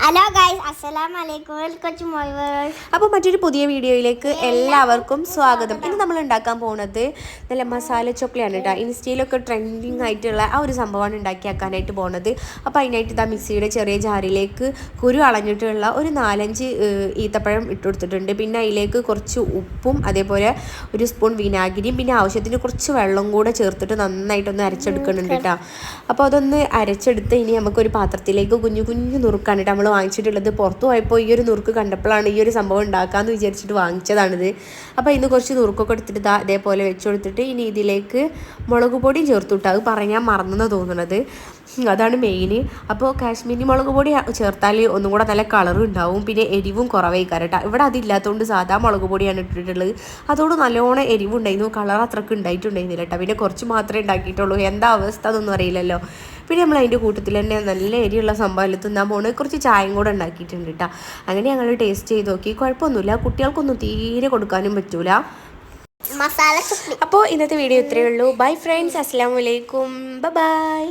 Hello guys, അസ്സലാമു അലൈക്കും. Welcome to my world. അപ്പോൾ മറ്റൊരു പുതിയ വീഡിയോയിലേക്ക് എല്ലാവർക്കും സ്വാഗതം. ഇന്ന് നമ്മൾ ഉണ്ടാക്കാൻ പോകുന്നത് നല്ല മസാല ചോക്ലേറ്റ് കേട്ടോ. ഇൻസ്റ്റയിലൊക്കെ ട്രെൻഡിങ് ആയിട്ടുള്ള ആ ഒരു സംഭവമാണ് ഉണ്ടാക്കിയാക്കാനായിട്ട് പോകുന്നത്. അപ്പോൾ അതിനായിട്ട് ഇതാ മിക്സിയുടെ ചെറിയ ജാറിലേക്ക് കുരു അളഞ്ഞിട്ടുള്ള ഒരു 4-5 ഈത്തപ്പഴം ഇട്ട് കൊടുത്തിട്ടുണ്ട്. പിന്നെ അതിലേക്ക് കുറച്ച് ഉപ്പും അതേപോലെ ഒരു സ്പൂൺ വിനാഗിരിയും പിന്നെ ആവശ്യത്തിന് കുറച്ച് വെള്ളം കൂടെ ചേർത്തിട്ട് നന്നായിട്ടൊന്ന് അരച്ചെടുക്കുന്നുണ്ട് കേട്ടോ. അപ്പോൾ അതൊന്ന് അരച്ചെടുത്ത് ഇനി നമുക്കൊരു പാത്രത്തിലേക്ക് കുഞ്ഞു കുഞ്ഞു നുറുക്കാണ് കേട്ടോ നമ്മൾ വാങ്ങിച്ചിട്ടുള്ളത്. പുറത്ത് പോയപ്പോൾ ഈ ഒരു നുറുക്ക് കണ്ടപ്പോഴാണ് ഈ ഒരു സംഭവം ഉണ്ടാക്കാമെന്ന് വിചാരിച്ചിട്ട് വാങ്ങിച്ചതാണിത്. അപ്പോൾ ഇന്ന് കുറച്ച് നുറുക്കൊക്കെ എടുത്തിട്ട് അതേപോലെ വെച്ച് കൊടുത്തിട്ട് ഇനി ഇതിലേക്ക് മുളക് പൊടിയും ചേർത്ത് വിട്ടു. അത് പറയാൻ മറന്നെന്ന് തോന്നുന്നത്, അതാണ് മെയിൻ. അപ്പോൾ കാശ്മീരി മുളക് പൊടി ചേർത്താൽ ഒന്നും കൂടെ നല്ല കളറും ഉണ്ടാവും, പിന്നെ എരിവും കുറവായിക്കാരം കേട്ടോ. ഇവിടെ അതില്ലാത്തതുകൊണ്ട് സാധാ മുളക് പൊടിയാണ് ഇട്ടിട്ടുള്ളത്. അതോട് നല്ലോണം എരിവുണ്ടായിരുന്നു, കളർ അത്രയ്ക്ക് ഉണ്ടായിട്ടുണ്ടായിരുന്നില്ല കേട്ടോ. പിന്നെ കുറച്ച് മാത്രമേ ഉണ്ടാക്കിയിട്ടുള്ളൂ, എന്താ അവസ്ഥ അതൊന്നും അറിയില്ലല്ലോ. പിന്നെ നമ്മൾ അതിൻ്റെ കൂട്ടത്തിൽ തന്നെ നല്ല എരിയുള്ള സംഭവം തിന്നാൻ പോകുന്നത് കുറച്ച് ചായയും കൂടെ ഉണ്ടാക്കിയിട്ടുണ്ട് കേട്ടോ. അങ്ങനെ ഞങ്ങൾ ടേസ്റ്റ് ചെയ്ത് നോക്കി, കുഴപ്പമൊന്നുമില്ല. കുട്ടികൾക്കൊന്നും തീരെ കൊടുക്കാനും പറ്റൂല മസാല. അപ്പോൾ ഇന്നത്തെ വീഡിയോ ഇത്രയേ ഉള്ളൂ. ബൈ ഫ്രണ്ട്സ്, അസ്സലാമു അലൈക്കും, ബൈ.